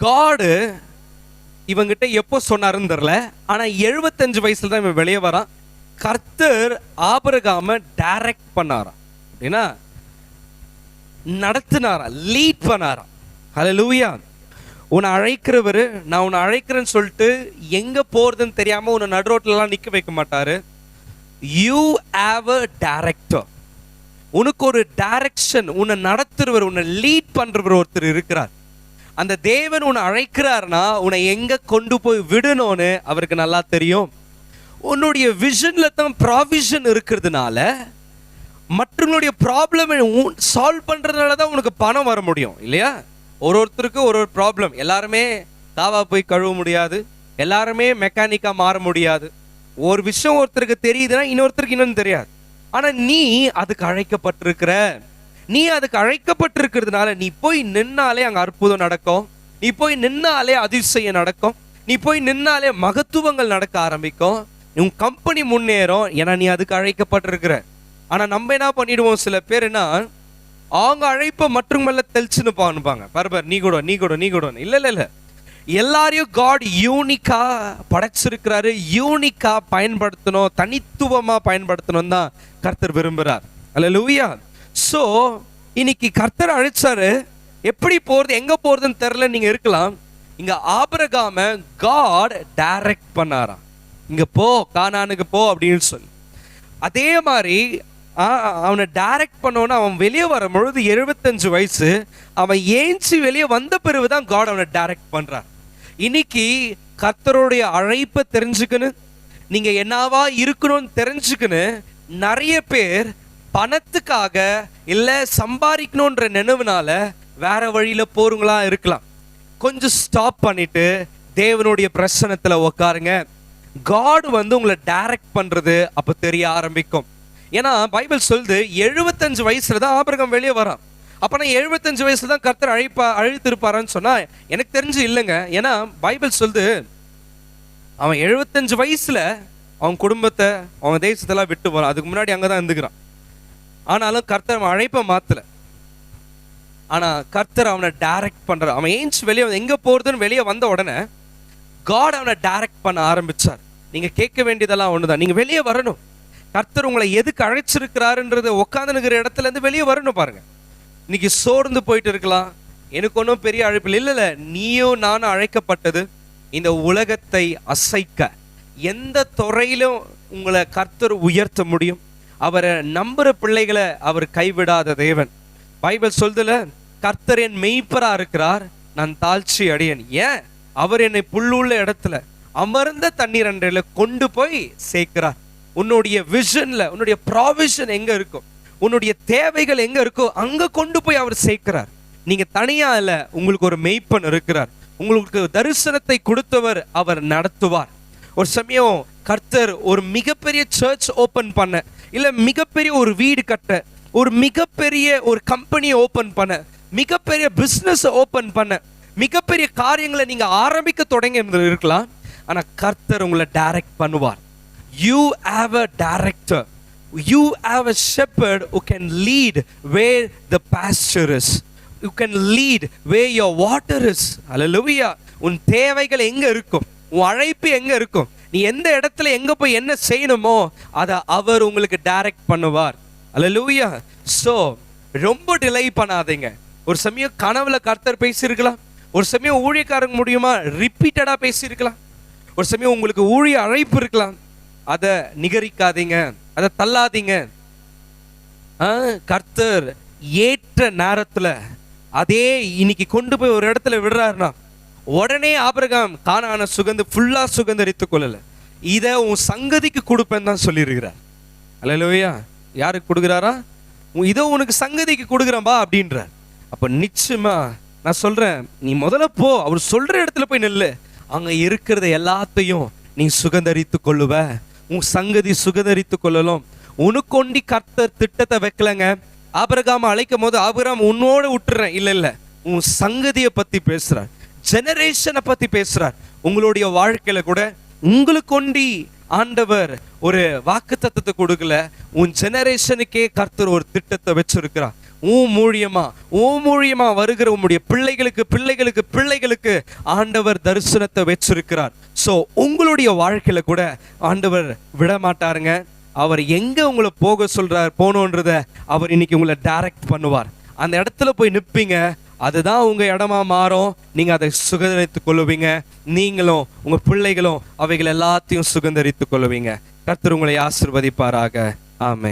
காடு இவங்கிட்ட எப்போ சொன்னாருன்னு தெரியல, ஆனா 75 வயசுல தான் இவன் வெளியே வரான். கர்த்தர் ஆபிரகாம டைரக்ட் பண்ணாராம், அப்படின்னா நடத்தினாராம், லீட் பண்ணாராம். ஹல்லேலூயா. உன்னை அழைக்கிறவர், நான் உன்னை அழைக்கிறேன்னு சொல்லிட்டு எங்க போறதுன்னு தெரியாம உன்னை நடு ரோட்லலாம் நிக்க வைக்க மாட்டாரு. You have a director. உனக்கு ஒரு டைரக்ஷன், உன்னை நடத்துறவர், உன்னை லீட் பண்றவர் ஒருத்தர் இருக்கிறார். அந்த தேவன் உன்னை அழைக்கிறார்னா உன்னை எங்க கொண்டு போய் விடணும்னு அவருக்கு நல்லா தெரியும். உன்னுடைய விஷன்ல தான் ப்ராவிஷன் இருக்கிறதுனால, மற்றவங்களுடைய ப்ராப்ளம் சால்வ் பண்றதுனால தான் உனக்கு பணம் வர முடியும் இல்லையா? ஒருத்தருக்கு ஒரு ப்ராப்ளம். எல்லாருமே தாவா போய் கழுவ முடியாது, எல்லாருமே மெக்கானிக்கா மாற முடியாது. ஒரு விஷயம் ஒருத்தருக்கு தெரியுதுன்னா இன்னொருத்தருக்கு இன்னொன்னு தெரியாது. ஆனா நீ அதுக்கு அழைக்கப்பட்டிருக்கிற, நீ அதுக்கு அழைக்கப்பட்டிருக்கிறதுனால நீ போய் நின்னாலே அங்க அற்புதம் நடக்கும், நீ போய் நின்னாலே அதிசயம் நடக்கும், நீ போய் நின்னாலே மகத்துவங்கள் நடக்க ஆரம்பிக்கும், உன் கம்பெனி முன்னேறும். ஏன்னா நீ அதுக்கு அழைக்கப்பட்டிருக்கிற. ஆனா நம்ம என்ன பண்ணிடுவோம், சில பேர் என்ன, அவங்க அழைப்ப மற்றும் மேல தெளிச்சுன்னு பானுப்பாங்க. பரபர் நீ கூட நீ கூட நீ கூட. இல்ல இல்ல இல்ல, எல்லாரையும் காட் யூனிக்கா படைச்சிருக்கிறாரு, யூனிக்கா பயன்படுத்தணும், தனித்துவமா பயன்படுத்தணும் தான் கர்த்தர் விரும்புறார். அல்லேலூயா. சோ இன்னைக்கு கர்த்தர் அழைச்சாரு, எப்படி போறது எங்க போறதுன்னு தெரியல நீங்க இருக்கலாம். இங்க ஆபிரகாம காட் டைரக்ட் பண்ணாராம், இங்க போ, கானானுக்கு போ அப்படின்னு சொல்லி. அதே மாதிரி அவனை டைரக்ட் பண்ணோன்னா அவன் வெளியே வரும் பொழுது 75 வயசு. அவன் ஏஞ்சி வெளியே வந்த பிறகுதான் காட் அவனை டைரக்ட் பண்றான். இன்னைக்கு கர்த்தருடைய அழைப்பை தெரிஞ்சுக்கணும், நீங்க என்னவா இருக்கணும்னு தெரிஞ்சுக்கணும். நிறைய பேர் பணத்துக்காக இல்ல சம்பாதிக்கணும்ன்ற நினைவுனால வேற வழியில போறவங்களா இருக்கலாம். கொஞ்சம் ஸ்டாப் பண்ணிட்டு தேவனுடைய பிரசன்னத்துல உட்காருங்க. காட் உங்களை டைரக்ட் பண்றது அப்ப தெரிய ஆரம்பிக்கும். ஏன்னா பைபிள் சொல்லுது 75 வயசுல தான் ஆபிரகாம் வெளியே வரான். அப்பனா 75 வயசுல தான் கர்த்தர் அழைத்திருப்பாரான்னு சொன்னா எனக்கு தெரிஞ்சு இல்லைங்க. ஏன்னா பைபிள் சொல்லுது அவன் 75 வயசுல அவன் குடும்பத்தை அவன் தேசத்தெல்லாம் விட்டு வரான். அதுக்கு முன்னாடி அங்கதான் இருந்துக்கிறான். ஆனாலும் கர்த்தர் அவன் அழைப்பை மாத்தல. ஆனா கர்த்தர் அவனை டைரக்ட் பண்ற. அவன் ஏஞ்சி வெளியே எங்க போறதுன்னு வெளியே வந்த உடனே காட் அவனை டைரக்ட் பண்ண ஆரம்பிச்சார். நீங்க கேட்க வேண்டியதெல்லாம் ஒண்ணுதான், நீங்க வெளியே வரணும். கர்த்தர் உங்களை எதுக்கு அழைச்சிருக்கிறாருன்றது உட்காந்து நிற்கிற இடத்துல இருந்து வெளியே வரணும். பாருங்க, இன்னைக்கு சோர்ந்து போயிட்டு இருக்கலாம், எனக்கு ஒன்றும் பெரிய அழைப்பு இல்லை. நீயும் நானும் அழைக்கப்பட்டது இந்த உலகத்தை அசைக்க. எந்த துறையிலும் உங்களை கர்த்தர் உயர்த்த முடியும். அவரை நம்புற பிள்ளைகளை அவர் கைவிடாத தேவன். பைபிள் சொல்லுதுல, கர்த்தர் என் மெய்ப்பரா இருக்கிறார், நான் தாழ்ச்சி அடையேன். ஏன்? அவர் என்னை புல்லுள்ள இடத்துல அமர்ந்த தண்ணீர் அண்டையில கொண்டு போய் சேர்க்கிறார். உன்னுடைய விஷன்ல உன்னுடைய ப்ராவிஷன் எங்க இருக்கும், உன்னுடைய தேவைகள் எங்க இருக்கோ அங்க கொண்டு போய் அவர் சேர்க்கிறார். நீங்க தனியா இல்ல, உங்களுக்கு ஒரு மெய்ப்பன் இருக்கிறார், உங்களுக்கு தரிசனத்தை கொடுத்தவர் அவர் நடத்துவார். ஒரு சமயம் கர்த்தர் ஒரு மிகப்பெரிய சர்ச் ஓபன் பண்ண, இல்ல மிகப்பெரிய ஒரு வீடு கட்ட, ஒரு மிகப்பெரிய ஒரு கம்பெனியை ஓபன் பண்ண, மிகப்பெரிய பிசினஸ் ஓபன் பண்ண, மிகப்பெரிய காரியங்களை நீங்க ஆரம்பிக்க தொடங்கி இருக்கலாம். ஆனா கர்த்தர் உங்களை டைரக்ட் பண்ணுவார். You have a director, you have a shepherd who can lead where the pasture is, you can lead where your water is. Hallelujah. உன் தேவைகள் எங்க இருக்கும், உன் அழைப்பு எங்க இருக்கும், நீ எந்த இடத்துல எங்க போய் என்ன செய்யணுமோ அதை அவர் உங்களுக்கு டைரக்ட் பண்ணுவார். Hallelujah. So ரொம்ப டிலே பண்ணாதீங்க. ஒரு சமயம் கனவுல கர்த்தர் பேசியிருக்கலாம், ஒரு சமயம் ஊழியக்காரங்க மூலியமா ரிப்பீட்டடா பேசியிருக்கலாம், ஒரு சமயம் உங்களுக்கு ஊழிய அழைப்பு இருக்கலாம். அதை நிகரிக்காதீங்க, அதை தள்ளாதீங்க. கர்த்தர் ஏற்ற நேரத்துல அதே இன்னைக்கு கொண்டு போய் ஒரு இடத்துல விடுறாருன்னா உடனே ஆபிரகாம் கானான ஃபுல்லா சுகந்தரித்துக் கொள்ளல. இதை உன் சங்கதிக்கு கொடுப்பேன்னு தான் சொல்லியிருக்கிறார். அல்லேலூயா. யாருக்கு கொடுக்குறாரா? இதோ உனக்கு சங்கதிக்கு கொடுக்குறேன்பா அப்படின்றார். அப்ப நிச்சயமா நான் சொல்றேன், நீ முதல்ல போ, அவர் சொல்ற இடத்துல போய் நில்லு. அங்க இருக்கிறத எல்லாத்தையும் நீ சுகந்தரித்து கொள்ளுவ, உன் சங்கதி சுகந்தரித்து கொள்ளலும். உனக்கொண்டி கர்த்தர் திட்டத்தை வைக்கலங்க. ஆபிரகாம் அழைக்கும் போது ஆபிரகாம் உன்னோட விட்டுறேன் இல்ல இல்ல, உன் சங்கதியை பத்தி பேசுறார், ஜெனரேஷனை பத்தி பேசுறார். உங்களுடைய வாழ்க்கையில கூட உங்களுக்கொண்டி ஆண்டவர் ஒரு வாக்குத்தத்தத்தை கொடுக்கல, உன் ஜெனரேஷனுக்கே கர்த்தர் ஒரு திட்டத்தை வச்சிருக்கிறார். உன் மூலியமா வருகிற உம்முடைய பிள்ளைகளுக்கு பிள்ளைகளுக்கு பிள்ளைகளுக்கு ஆண்டவர் தரிசனத்தை வச்சிருக்கிறார். ஸோ உங்களுடைய வாழ்க்கையில கூட ஆண்டவர் விட மாட்டாருங்க. அவர் எங்க உங்களை போக சொல்றார் போகணுன்றத அவர் இன்னைக்கு உங்களை டைரக்ட் பண்ணுவார். அந்த இடத்துல போய் நிற்பீங்க, அதுதான் உங்க இடமா மாறும். நீங்க அதை சுதந்திரித்துக் கொள்ளுவீங்க. நீங்களும் உங்க பிள்ளைகளும் அவைகள் எல்லாத்தையும் சுதந்திரித்துக் கொள்ளுவீங்க. கர்த்தர் உங்களை ஆசீர்வதிப்பாராக. ஆமென்.